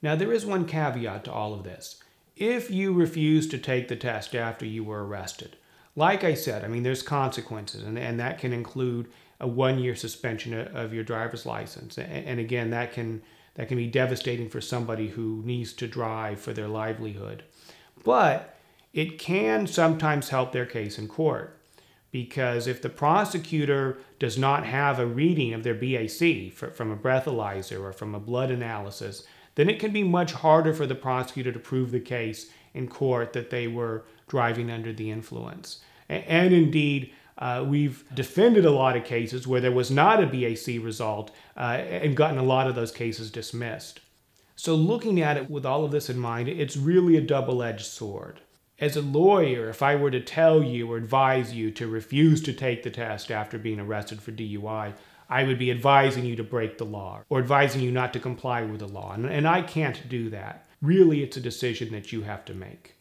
Now, there is one caveat to all of this. If you refuse to take the test after you were arrested, like I said, I mean, there's consequences, and that can include a 1-year suspension of your driver's license. And again, that can be devastating for somebody who needs to drive for their livelihood. But it can sometimes help their case in court, because if the prosecutor does not have a reading of their BAC from a breathalyzer or from a blood analysis, then it can be much harder for the prosecutor to prove the case in court that they were driving under the influence. And indeed, we've defended a lot of cases where there was not a BAC result and gotten a lot of those cases dismissed. So looking at it with all of this in mind, it's really a double-edged sword. As a lawyer, if I were to tell you or advise you to refuse to take the test after being arrested for DUI, I would be advising you to break the law or advising you not to comply with the law. And I can't do that. Really, it's a decision that you have to make.